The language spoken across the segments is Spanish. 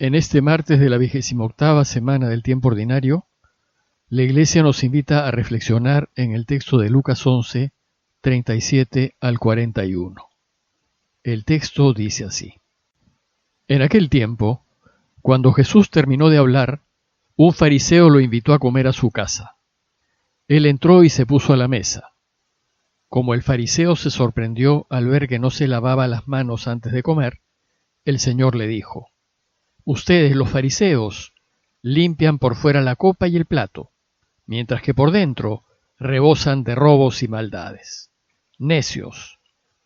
En este martes de la 28ª semana del tiempo ordinario, la Iglesia nos invita a reflexionar en el texto de Lucas 11, 37 al 41. El texto dice así: En aquel tiempo, cuando Jesús terminó de hablar, un fariseo lo invitó a comer a su casa. Él entró y se puso a la mesa. Como el fariseo se sorprendió al ver que no se lavaba las manos antes de comer, el Señor le dijo: Ustedes, los fariseos, limpian por fuera la copa y el plato, mientras que por dentro rebosan de robos y maldades. Necios,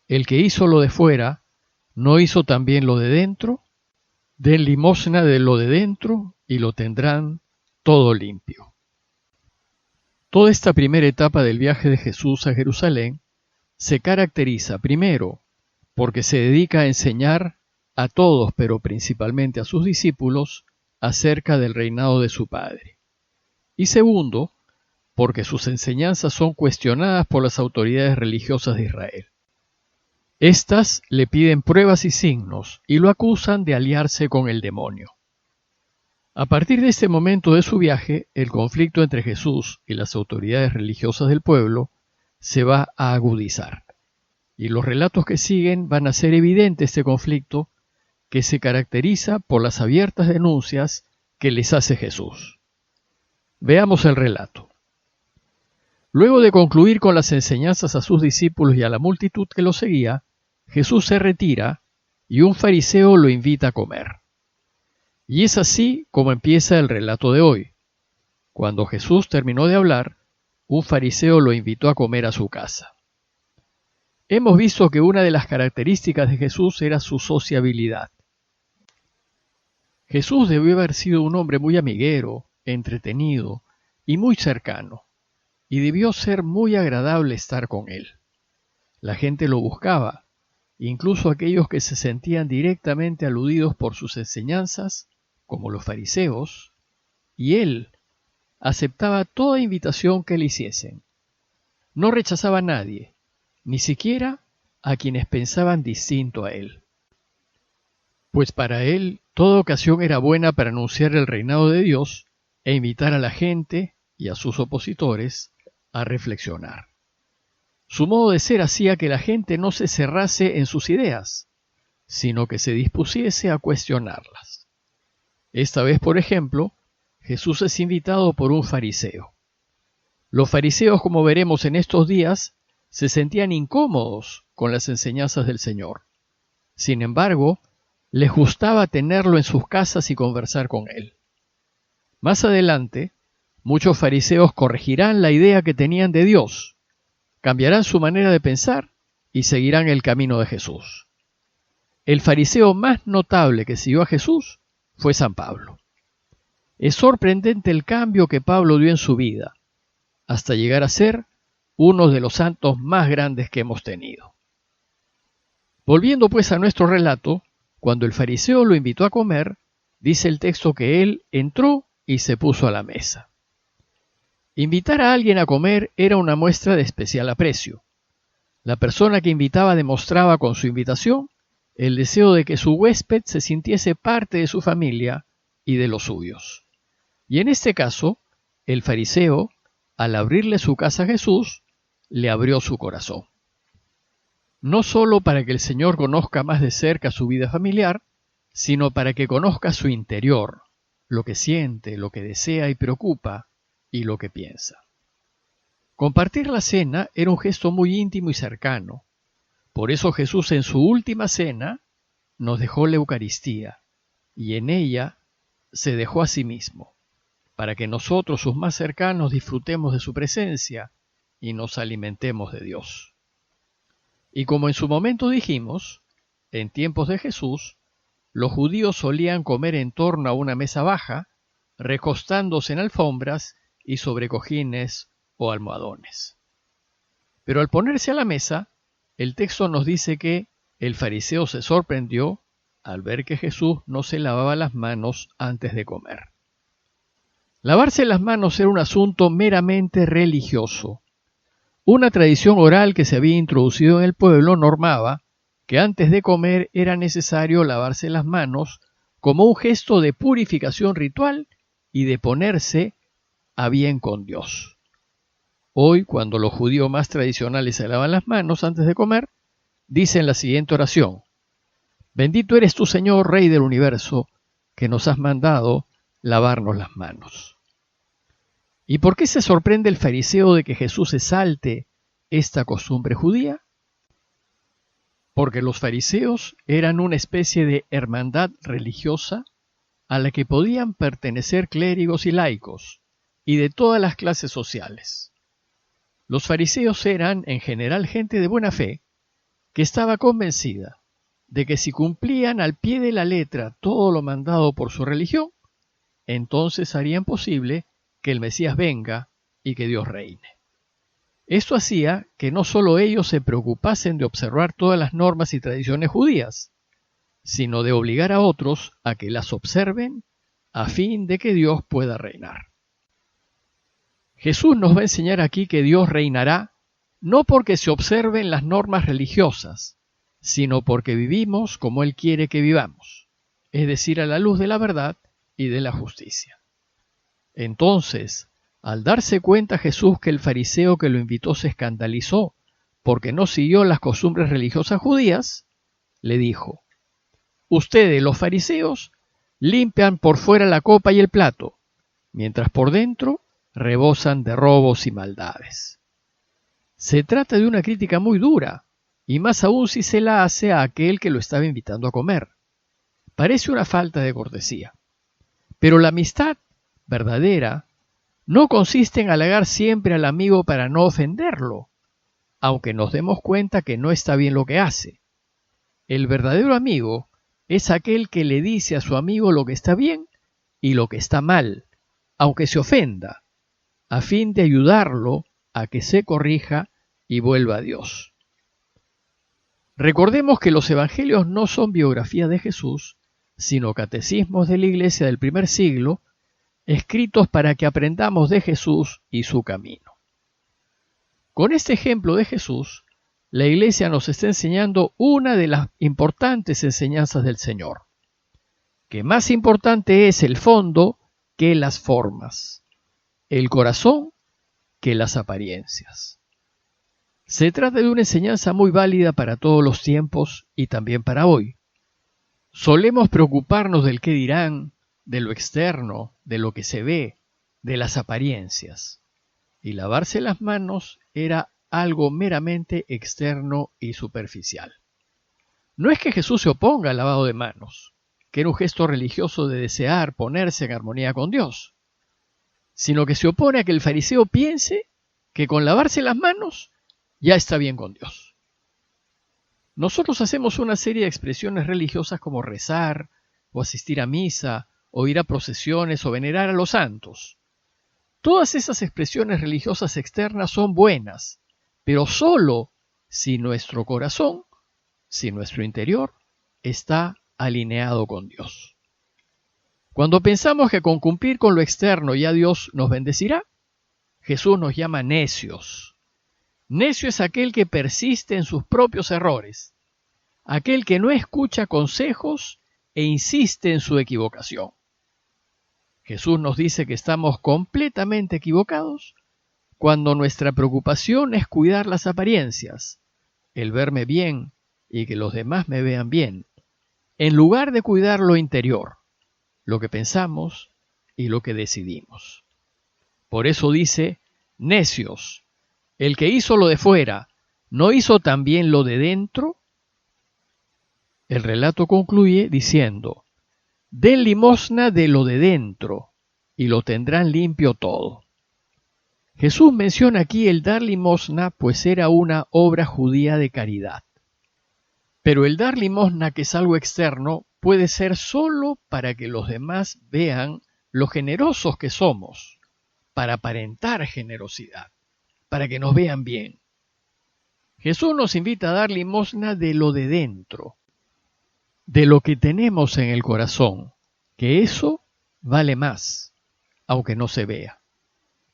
el que hizo lo de fuera, ¿no hizo también lo de dentro? Den limosna de lo de dentro y lo tendrán todo limpio. Toda esta primera etapa del viaje de Jesús a Jerusalén se caracteriza, primero, porque se dedica a enseñar a todos, pero principalmente a sus discípulos, acerca del reinado de su Padre. Y segundo, porque sus enseñanzas son cuestionadas por las autoridades religiosas de Israel. Estas le piden pruebas y signos y lo acusan de aliarse con el demonio. A partir de este momento de su viaje, el conflicto entre Jesús y las autoridades religiosas del pueblo se va a agudizar. Y los relatos que siguen van a hacer evidente este conflicto, que se caracteriza por las abiertas denuncias que les hace Jesús. Veamos el relato. Luego de concluir con las enseñanzas a sus discípulos y a la multitud que lo seguía, Jesús se retira y un fariseo lo invita a comer. Y es así como empieza el relato de hoy. Cuando Jesús terminó de hablar, un fariseo lo invitó a comer a su casa. Hemos visto que una de las características de Jesús era su sociabilidad. Jesús debió haber sido un hombre muy amiguero, entretenido y muy cercano, y debió ser muy agradable estar con él. La gente lo buscaba, incluso aquellos que se sentían directamente aludidos por sus enseñanzas, como los fariseos, y él aceptaba toda invitación que le hiciesen. No rechazaba a nadie, ni siquiera a quienes pensaban distinto a él. Pues para él toda ocasión era buena para anunciar el reinado de Dios e invitar a la gente y a sus opositores a reflexionar. Su modo de ser hacía que la gente no se cerrase en sus ideas, sino que se dispusiese a cuestionarlas. Esta vez, por ejemplo, Jesús es invitado por un fariseo. Los fariseos, como veremos en estos días, se sentían incómodos con las enseñanzas del Señor. Sin embargo, les gustaba tenerlo en sus casas y conversar con él. Más adelante, muchos fariseos corregirán la idea que tenían de Dios, cambiarán su manera de pensar y seguirán el camino de Jesús. El fariseo más notable que siguió a Jesús fue San Pablo. Es sorprendente el cambio que Pablo dio en su vida, hasta llegar a ser uno de los santos más grandes que hemos tenido. Volviendo pues a nuestro relato, cuando el fariseo lo invitó a comer, dice el texto que él entró y se puso a la mesa. Invitar a alguien a comer era una muestra de especial aprecio. La persona que invitaba demostraba con su invitación el deseo de que su huésped se sintiese parte de su familia y de los suyos. Y en este caso, el fariseo, al abrirle su casa a Jesús, le abrió su corazón. No solo para que el Señor conozca más de cerca su vida familiar, sino para que conozca su interior, lo que siente, lo que desea y preocupa, y lo que piensa. Compartir la cena era un gesto muy íntimo y cercano. Por eso Jesús en su última cena nos dejó la Eucaristía, y en ella se dejó a sí mismo, para que nosotros, sus más cercanos, disfrutemos de su presencia y nos alimentemos de Dios. Y como en su momento dijimos, en tiempos de Jesús, los judíos solían comer en torno a una mesa baja, recostándose en alfombras y sobre cojines o almohadones. Pero al ponerse a la mesa, el texto nos dice que el fariseo se sorprendió al ver que Jesús no se lavaba las manos antes de comer. Lavarse las manos era un asunto meramente religioso. Una tradición oral que se había introducido en el pueblo normaba que antes de comer era necesario lavarse las manos como un gesto de purificación ritual y de ponerse a bien con Dios. Hoy, cuando los judíos más tradicionales se lavan las manos antes de comer, dicen la siguiente oración: Bendito eres tú, Señor, Rey del universo, que nos has mandado lavarnos las manos. ¿Y por qué se sorprende el fariseo de que Jesús se salte esta costumbre judía? Porque los fariseos eran una especie de hermandad religiosa a la que podían pertenecer clérigos y laicos, y de todas las clases sociales. Los fariseos eran, en general, gente de buena fe, que estaba convencida de que si cumplían al pie de la letra todo lo mandado por su religión, entonces harían posible que el Mesías venga y que Dios reine. Esto hacía que no solo ellos se preocupasen de observar todas las normas y tradiciones judías, sino de obligar a otros a que las observen a fin de que Dios pueda reinar. Jesús nos va a enseñar aquí que Dios reinará no porque se observen las normas religiosas, sino porque vivimos como Él quiere que vivamos, es decir, a la luz de la verdad y de la justicia. Entonces, al darse cuenta Jesús que el fariseo que lo invitó se escandalizó porque no siguió las costumbres religiosas judías, le dijo: Ustedes, los fariseos, limpian por fuera la copa y el plato, mientras por dentro rebosan de robos y maldades. Se trata de una crítica muy dura, y más aún si se la hace a aquel que lo estaba invitando a comer. Parece una falta de cortesía. Pero la amistad verdadera no consiste en halagar siempre al amigo para no ofenderlo, aunque nos demos cuenta que no está bien lo que hace. El verdadero amigo es aquel que le dice a su amigo lo que está bien y lo que está mal, aunque se ofenda, a fin de ayudarlo a que se corrija y vuelva a Dios. Recordemos que los evangelios no son biografía de Jesús, sino catecismos de la Iglesia del primer siglo, escritos para que aprendamos de Jesús y su camino. Con este ejemplo de Jesús, la Iglesia nos está enseñando una de las importantes enseñanzas del Señor, que más importante es el fondo que las formas, el corazón que las apariencias. Se trata de una enseñanza muy válida para todos los tiempos y también para hoy. Solemos preocuparnos del qué dirán, de lo externo, de lo que se ve, de las apariencias. Y lavarse las manos era algo meramente externo y superficial. No es que Jesús se oponga al lavado de manos, que era un gesto religioso de desear ponerse en armonía con Dios, sino que se opone a que el fariseo piense que con lavarse las manos ya está bien con Dios. Nosotros hacemos una serie de expresiones religiosas como rezar, o asistir a misa, o ir a procesiones, o venerar a los santos. Todas esas expresiones religiosas externas son buenas, pero solo si nuestro corazón, si nuestro interior, está alineado con Dios. Cuando pensamos que con cumplir con lo externo ya Dios nos bendecirá, Jesús nos llama necios. Necio es aquel que persiste en sus propios errores, aquel que no escucha consejos e insiste en su equivocación. Jesús nos dice que estamos completamente equivocados cuando nuestra preocupación es cuidar las apariencias, el verme bien y que los demás me vean bien, en lugar de cuidar lo interior, lo que pensamos y lo que decidimos. Por eso dice: necios, el que hizo lo de fuera, ¿no hizo también lo de dentro? El relato concluye diciendo: den limosna de lo de dentro, y lo tendrán limpio todo. Jesús menciona aquí el dar limosna, pues era una obra judía de caridad. Pero el dar limosna, que es algo externo, puede ser solo para que los demás vean lo generosos que somos, para aparentar generosidad, para que nos vean bien. Jesús nos invita a dar limosna de lo de dentro, de lo que tenemos en el corazón, que eso vale más, aunque no se vea.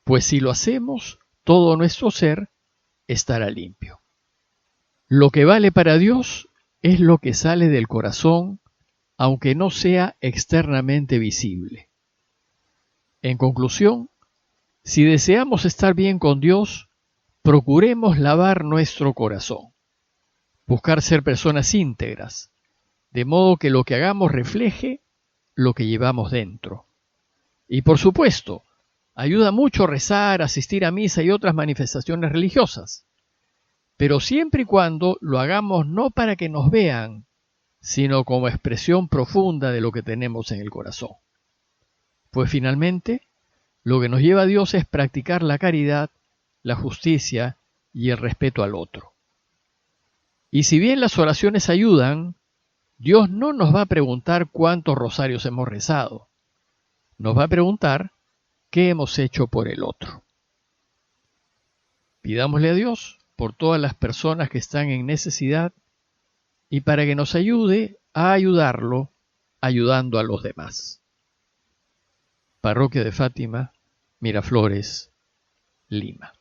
Pues si lo hacemos, todo nuestro ser estará limpio. Lo que vale para Dios es lo que sale del corazón aunque no sea externamente visible. En conclusión, si deseamos estar bien con Dios, procuremos lavar nuestro corazón, buscar ser personas íntegras, de modo que lo que hagamos refleje lo que llevamos dentro. Y por supuesto, ayuda mucho rezar, asistir a misa y otras manifestaciones religiosas, pero siempre y cuando lo hagamos no para que nos vean, sino como expresión profunda de lo que tenemos en el corazón. Pues finalmente, lo que nos lleva a Dios es practicar la caridad, la justicia y el respeto al otro. Y si bien las oraciones ayudan, Dios no nos va a preguntar cuántos rosarios hemos rezado. Nos va a preguntar qué hemos hecho por el otro. Pidámosle a Dios por todas las personas que están en necesidad y para que nos ayude a ayudarlo ayudando a los demás. Parroquia de Fátima, Miraflores, Lima.